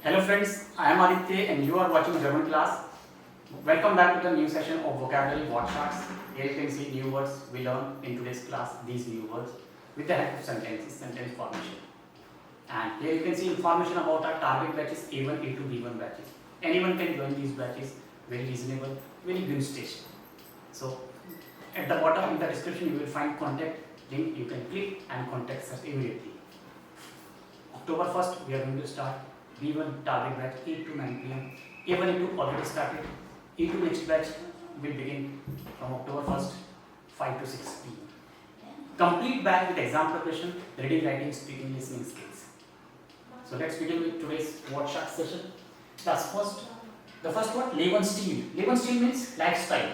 Hello friends, I am Aditya and you are watching Germanclass. Welcome back to the new session of vocabulary Wortschatz. Here you can see new words we learn in today's class, these new words with the help of sentences, sentence formation. And here you can see information about our target batches A1, A2, B1 batches. Anyone can join these batches, very reasonable, very good station. So at the bottom in the description you will find contact link, you can click and contact us immediately. October 1st we are going to start B1 target batch 8 to 9 pm. A1 A2 already started. E2 next batch will begin from October 1st 5 to 6 pm. Complete batch with exam preparation, reading, writing, speaking, listening skills. So let's begin with today's Workshop session. The first word, Lebensstil. Lebensstil means lifestyle.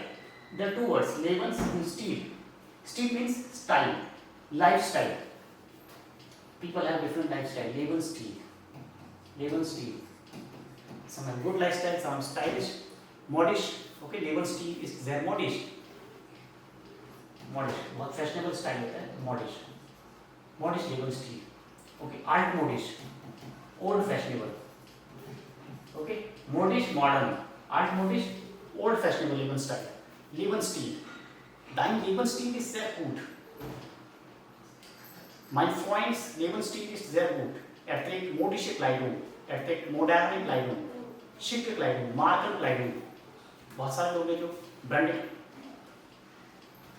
There are two words, Lebens and Stil. Stil means style, lifestyle. People have different lifestyle. Lebensstil. Lebensstil. Some have good lifestyle, some stylish, modish. Okay, Lebensstil is their modish. Modish. बहुत fashionable style होता है, modish. Modish Lebensstil. Okay, altmodisch. Old fashionable. Okay, modish modern. Altmodisch, old fashionable Lebensstil. Lebensstil. Dein Lebensstil ist sehr gut. Mein Freund's Lebensstil ist sehr gut. Trägt modische Kleidung, trägt moderne Kleidung, schicke Kleidung, Markenkleidung. बहुत सारे लोग हैं जो branded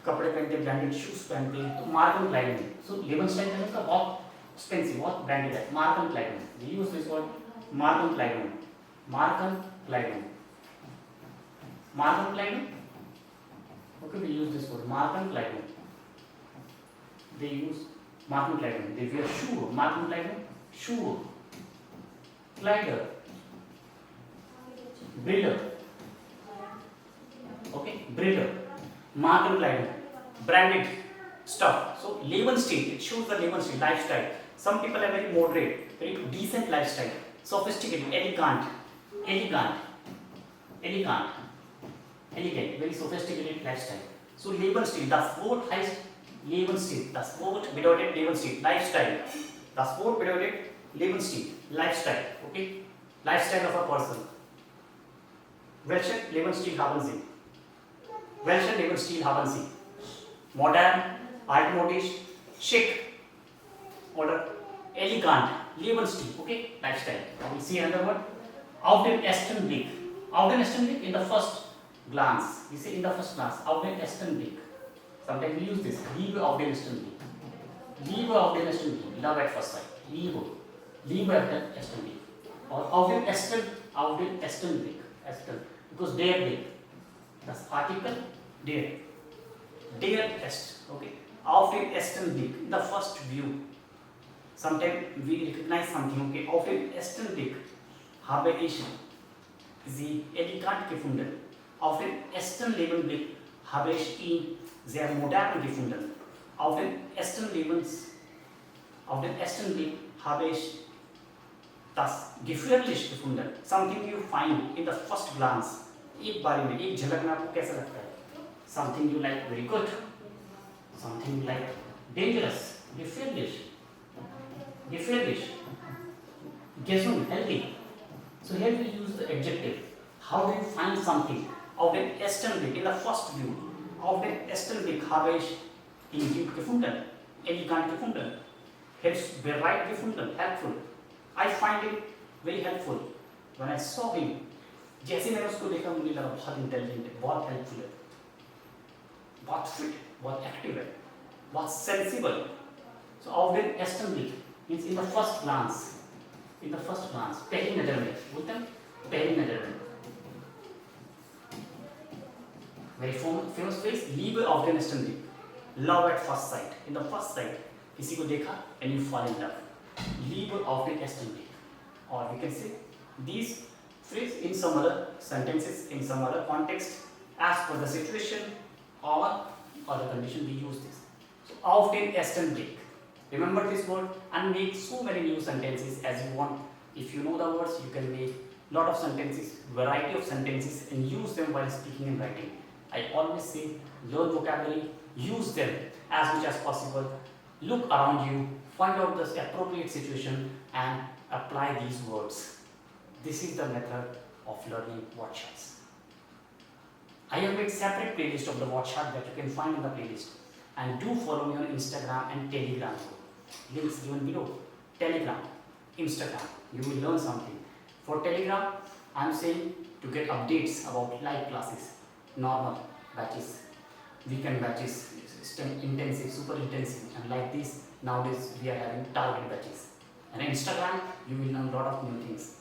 कपड़े पहनते हैं, branded shoes पहनते हैं, तो मार्कन क्लाइडिंग. सो लेबनस्टाइन का मतलब बहुत एक्सपेंसिव, बहुत ब्रांडेड है. मार्कन क्लाइडिंग, वी यूज दिस वर्ड मार्कन क्लाइडिंग. मार्कन क्लाइडिंग, मार्कन क्लाइडिंग. Okay, we use this word मार्कन क्लाइडिंग. दे यूज मार्कन क्लाइडिंग. दे वेयर शू, मार्कन क्लाइडिंग, Schuhe, Kleider, Brille. Okay, Brille, Markenkleidung, branded stuff. So Lebensstil, it shows the Lebensstil, lifestyle. Some people are very moderate, very decent lifestyle, sophisticated, elegant, very sophisticated lifestyle. So Lebensstil, das Wort heißt Lebensstil. Das Wort bedeutet Lebensstil, lifestyle. Das Wort bedeutet Lebensstil, lifestyle. Okay, lifestyle of a person. Welchen Lebensstil haben Sie? Welchen Lebensstil haben Sie? Modern, altmodisch, schick, oder elegant. Lebensstil. Okay, lifestyle. Now we see another word. Auf den ersten Blick. Auf den ersten Blick, in the first glance. We say in the first glance. Auf den ersten Blick. Sometimes we use this. Liebe auf den ersten Blick. Liebe auf den ersten Blick. Love at first sight. Liebe. Liebe at den ersten Blick. Or auf den ersten Blick. Ersten. Because der Blick. Das Artikel der. Der erst. Okay. Auf den ersten Blick. In the first view. Sometimes we recognize something. Okay. Auf den ersten Blick habe ich sie elegant gefunden. Auf den ersten Blick habe ich ihn sehr modern gefunden. Auf den ersten Blick habe ich das gefährlich gefunden. Something you find in the first glance. एक बार में एक झलक में आपको कैसा लगता है? Something you like very good. Something you like dangerous. Gefährlich. Gesund, healthy. So here we use the adjective. How do you find something? Auf den ersten Blick, in the first view. Auf den ersten Blick habe ich ihn gut gefunden, elegant gefunden, bereit gefunden, helpful. I find it very helpful. When I saw him, जैसे मैंने उसको देखा मुझे लगा बहुत intelligent है, बहुत helpful है, बहुत फिट, बहुत एक्टिव है, बहुत sensible. So auf den ersten Blick means in the first glance. In the first glance, पहली नजर में, बोलते हैं पहली नजर में. Very famous phrase, Liebe auf den ersten Blick. Love at first sight. In the first sight, किसी को देखा and you fall in love. Liebe auf den ersten Blick. Or we can say these phrases in some other sentences, in some other context, as per the situation or the condition we use this. So auf den ersten Blick. Remember this word and make so many new sentences as you want. If you know the words, you can make lot of sentences, variety of sentences, and use them while speaking and writing. I always say, learn vocabulary, use them as much as possible. Look around you, find out the appropriate situation and apply these words. This is the method of learning Wortschatz. I have made separate playlist of the Wortschatz that you can find in the playlist. And do follow me on Instagram and Telegram. Links given below. Telegram, Instagram, you will learn something. For Telegram, I am saying to get updates about live classes, normal batches, weekend batches, intensive, super intensive, and like this, nowadays we are having targeted batches. And Instagram, you will learn a lot of new things.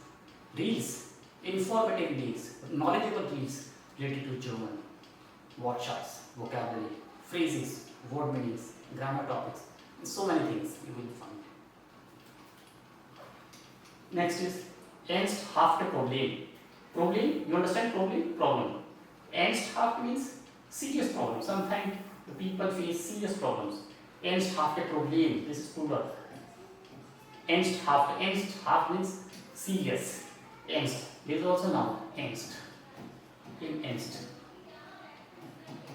Reels, informative reels, knowledgeable reels related to German, Wortschatz, vocabulary, phrases, word meanings, grammar topics, and so many things you will find. Next is ernsthafte Problem. Problem, you understand problem? Problem. Ernsthaft means serious problem. Sometimes the people face serious problems. Ernsthafte Problem, this is plural. Ernsthaft, ernsthaft means serious. Ernst, this is also noun. Ernst. Im Ernst.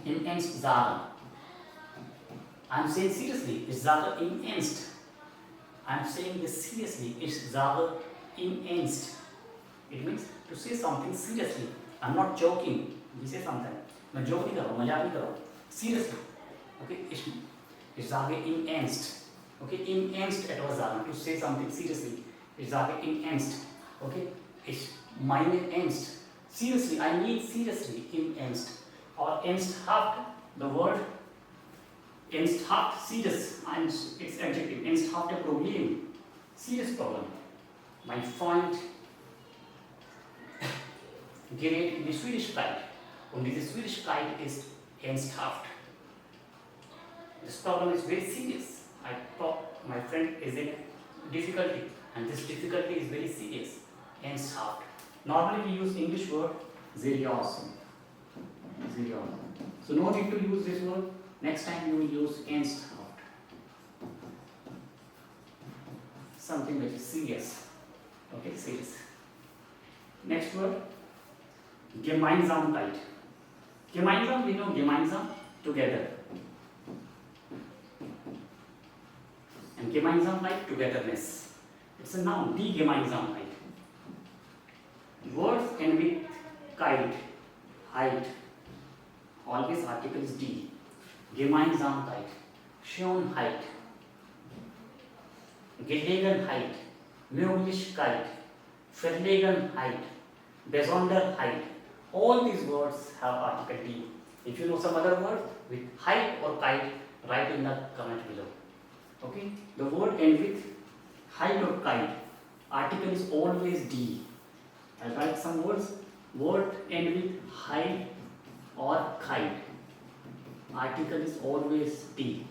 Im Ernst sagen. I am saying seriously, ich sage im Ernst. I am saying this seriously, ich sage im Ernst. It means to say something seriously. I am not joking. We say something. मैं joke नहीं कर रहा हूँ, मजाक नहीं कर रहा हूँ. Seriously. Okay, ich sage im Ernst. Okay, im Ernst etwas sagen. To say something seriously. Ich sage im Ernst. Okay, ich meine ernst. Seriously, I mean seriously im Ernst. Or ernsthaft, the word ernsthaft, serious, and its adjective. Ernsthafte Problem, serious problem. My Freund gerät in die Schwierigkeit. Und diese Schwierigkeit ist ernsthaft. This problem is very serious. I thought my friend is in difficulty, and this difficulty is very serious. Ernsthaft. Normally we use English word serious. Serious. So no need to use this word. Next time you will use ernsthaft. Something like serious. Okay, serious. Next word, Gemeinsamkeit. Gemeinsam, we know gemeinsam, together. And Gemeinsamkeit, togetherness. It's a noun, die Gemeinsamkeit. Words end with kite, height. Always article is die. Gemeinsamkeit, Schönheit, Gelegenheit, Möglichkeit, Verlegenheit, Besonderheit. All these words have article D. If you know some other word with height or kite, write in the comment below. Okay? The word ends with height or kite. Article is always D. I'll write some words. Word end with height or kite. Article is always D.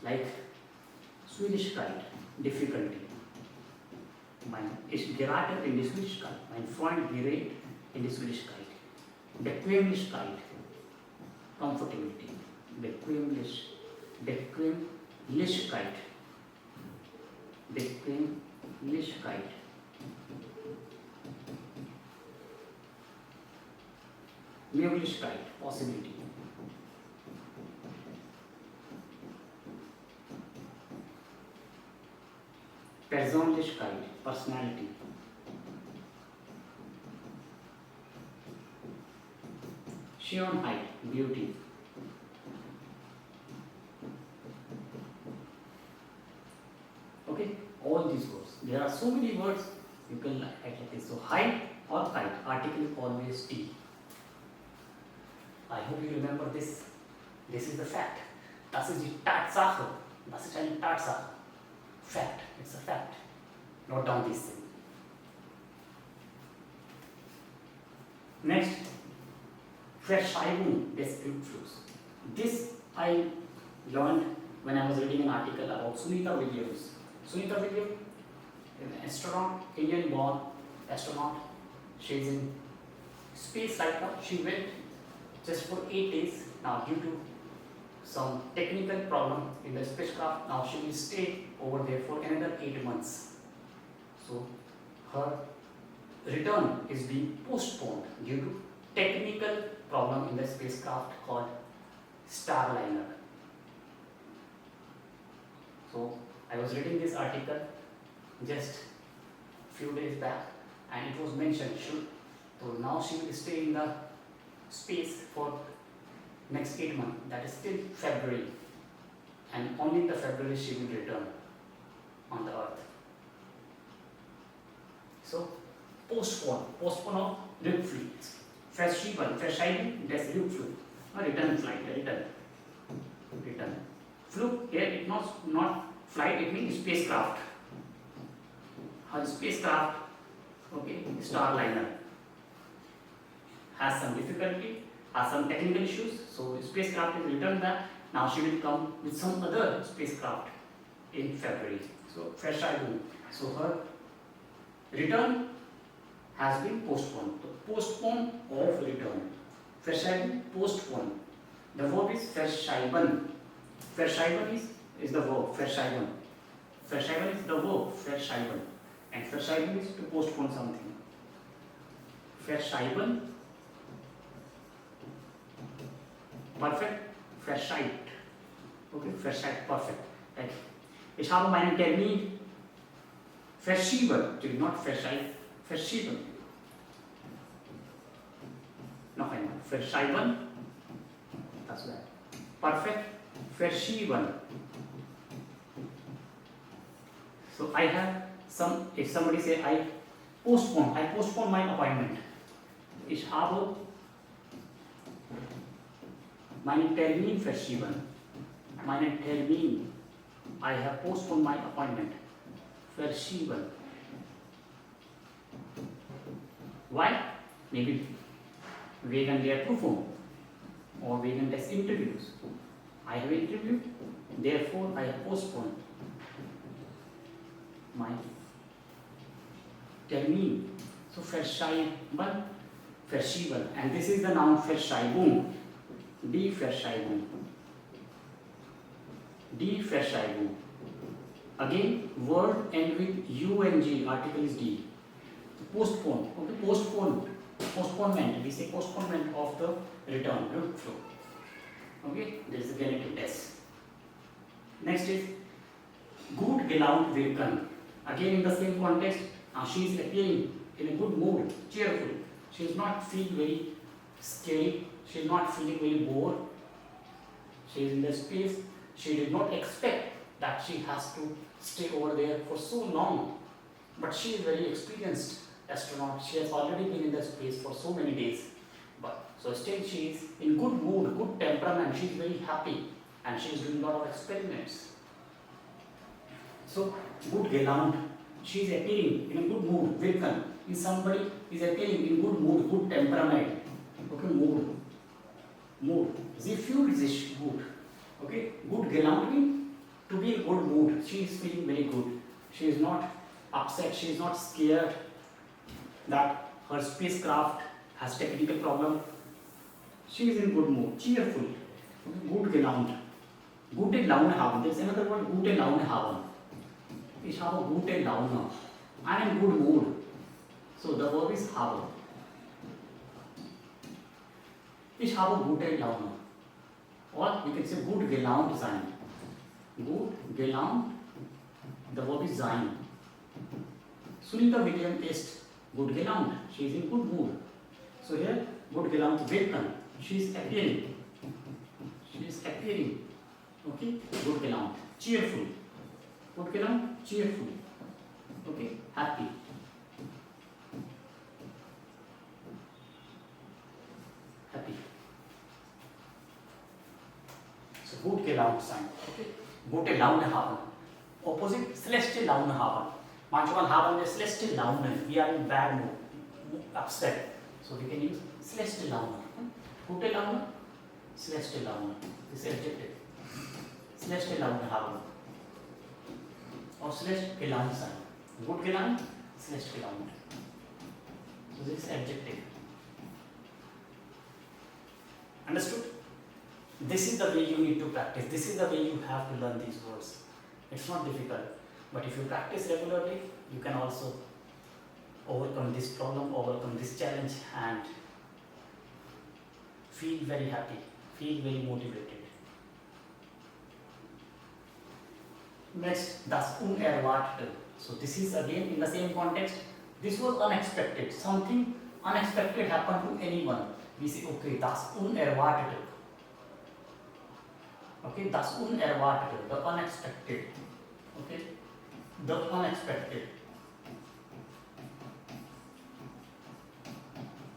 Like Schwierigkeit, difficulty. Ich gerate in die Schwierigkeit. Mein Freund gerät in die Schwierigkeit. Bequemlichkeit, comfortability. Bequemlichkeit. Bequemlichkeit. Möglichkeit, possibility. Persönlichkeit, personality. Schönheit, beauty. Okay, all these words. There are so many words you can write like this. So height or kite, article is always T. I hope you remember this. This is the fact. Das ist die Tatsache. Das ist eine Tatsache. Fact. It's a fact. Note down this thing. Next, Verschreibung des Blutflusses. This I learned when I was reading an article about Sunita Williams. Sunita Williams, an astronaut, Indian born astronaut. She is in space right now. She went just for 8 days. Now due to some technical problem in the spacecraft, now she will stay over there for another 8 months. So her return is being postponed due to technical problem in the spacecraft called Starliner. So I was reading this article just few days back. and it was mentioned should. So now she will stay in the space for next 8 months, that is till February, and only in the February she will return on the earth. So postpone of Rückflug. Verschieben des Rückflug. A return flight, return. Flug here it not flight, it means spacecraft. Her spacecraft, okay, Starliner, has some difficulty, has some technical issues, so spacecraft is returned back. Now she will come with some other spacecraft in February. So Verschiebung. So her return has been postponed. The postpone of return. Verschieben, postpone. The verb is verschieben. Verschieben is the verb. Verschieben. Verschieben is the verb. Verschieben. And verschieben is to postpone something. Verschieben. Perfect. Verschiebt. Okay, verschiebt. Perfect. Right. Ich habe meinen Termin verschieben. Not verschieben. Verschieben. Noch einmal. Verschieben. That's right. Perfect. Verschieben. So I have some. If somebody say I postpone my appointment. Ich habe meinen Termin verschieben. Meinen Termin. I have postponed my appointment. Verschieben. Why? Maybe wegen der Prüfung or wegen des Interviews. I have interviewed, therefore I have postponed my Termin. So verschieben, and this is the noun Verschiebung. Die Verschiebung. Again, word end with ung, article is D. Postpone. Okay, postponement. We say postponement of the return. Rückflug. Okay, there is a genitive test. Next is gut gelaunt wirken. Again in the same context, she is appearing in a good mood, cheerful. She is not feeling very scary. She is not feeling very bored. She is in the space. She did not expect that she has to stay over there for so long. But she is very experienced astronaut. She has already been in the space for so many days. But so still she is in good mood, good temperament. She is very happy, and she is doing a lot of experiments. So gut gelaunt. She is appearing in a good mood. Wirken. If somebody is appearing in good mood, good temperament. Okay, mood. Sie fühlt sich gut. Okay, gut gelaunt means to be in good mood. She is feeling very good. She is not upset. She is not scared that her spacecraft has technical problem. She is in good mood, cheerful. Okay, gut gelaunt. Gute Laune haben. There is another word, gute Laune haben. Ich habe gute Laune. I am in good mood. So the verb is haben. Ich habe gute Laune. Or we can say gut gelaunt sein. Gut gelaunt. The verb is sein. Sunita William ist gut gelaunt. She is in good mood. So here, gut gelaunt wirken. She is appearing. Okay, gut gelaunt. Cheerful. Gut gelaunt, cheerful. Okay, happy. So gut gelaunt sein. Okay, gute Laune haben. Opposite, schlechte Laune haben. Manchmal haben wir schlechte Laune. We are in bad mood, upset. So we can use schlechte Laune. Gute Laune, schlechte Laune. This adjective. Schlechte Laune haben. Or schlecht gelaunt sein. Gut gelaunt, schlecht gelaunt. So this is adjective. Understood? This is the way you need to practice. This is the way you have to learn these words. It's not difficult. But if you practice regularly, you can also overcome this problem, overcome this challenge, and feel very happy, feel very motivated. Next, das Unerwartete. So this is again in the same context. This was unexpected. Something unexpected happened to anyone. We say, okay, das Unerwartete. Okay, das Unerwartete, the unexpected. Okay, the unexpected.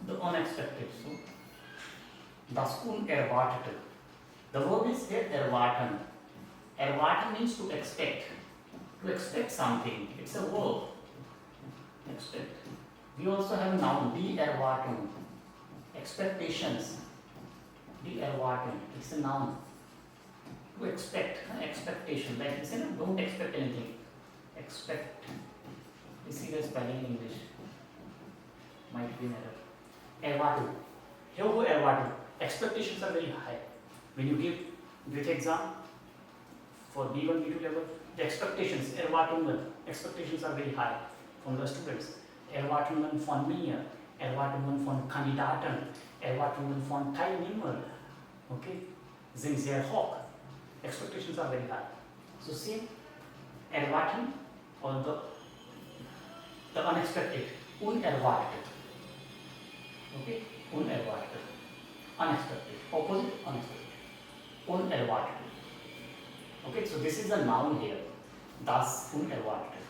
The unexpected. So, das Unerwartete. The verb is here erwarten. Erwarten means to expect. To expect something. It's a verb. Expect. We also have a noun, die Erwartung. Expectations. Die Erwartung. It's a noun. To expect. Expectation. Like you say, don't expect anything. Expect. You see the spelling in English. Might be an error. Erwartung. Here who Erwartung. Expectations are very high. When you give which exam for B1, B2 level, the expectations, Erwartungen, expectations are very high from the students. Erwartungen von mir, Erwartungen von Kandidaten, Erwartungen von Teilnehmern. Okay, sind sehr hoch. Expectations are very high. So same, Erwarten or the unexpected, unerwartet. Okay, unerwartet, unexpected, opposite, unexpected. Unerwartet. Okay, so this is a noun here. Das Unerwartete.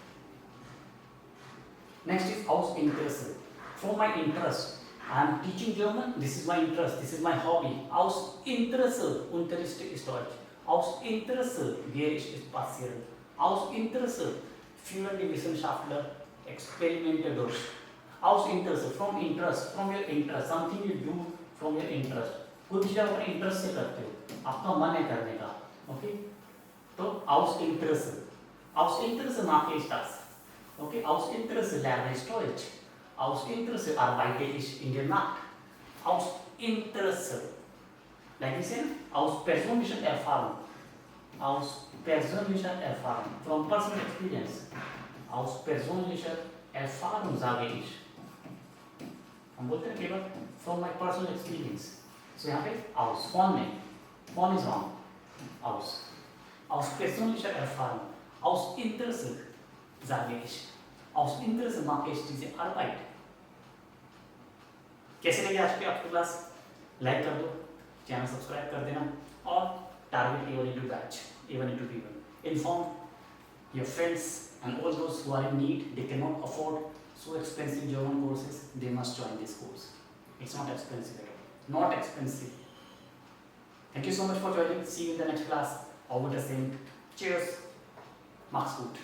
Next is aus Interesse. From my interest. I am teaching German. This is my interest. This is my hobby. Aus Interesse. Unterrichte ist Deutsch. Aus Interesse gehe ich spazieren. Aus Interesse führen die Wissenschaftler Experimente durch. Aus Interesse. From interest. From your interest. Something you do from your interest. कुछ चीज़ आप interest से करते हो, आपका मन है करने का, ओके? तो aus Interesse, aus Interesse mache ich das, okay? Aus Interesse lerne ich Deutsch, aus Interesse arbeite ich in der Nacht, aus Interesse, like you said, aus persönlicher Erfahrung, from personal experience, aus persönlicher Erfahrung sage ich, हम बोलते हैं केवल from my personal experience. So यहाँ पे aus, von में, von is wrong, aus persönlicher Erfahrung, aus Interesse sage ich, aus Interesse mache ich diese Arbeit. कैसे लगे आज की आपकी क्लास? लाइक कर दो, चैनल सब्सक्राइब कर देना और target even into batch, even into people. Inform your friends and all those who are in need, they cannot afford so expensive German courses, they must join this course. It's not expensive at all. Not expensive. Thank you so much for joining. See you in the next class. Auf Wiedersehen. Cheers. Mach's gut.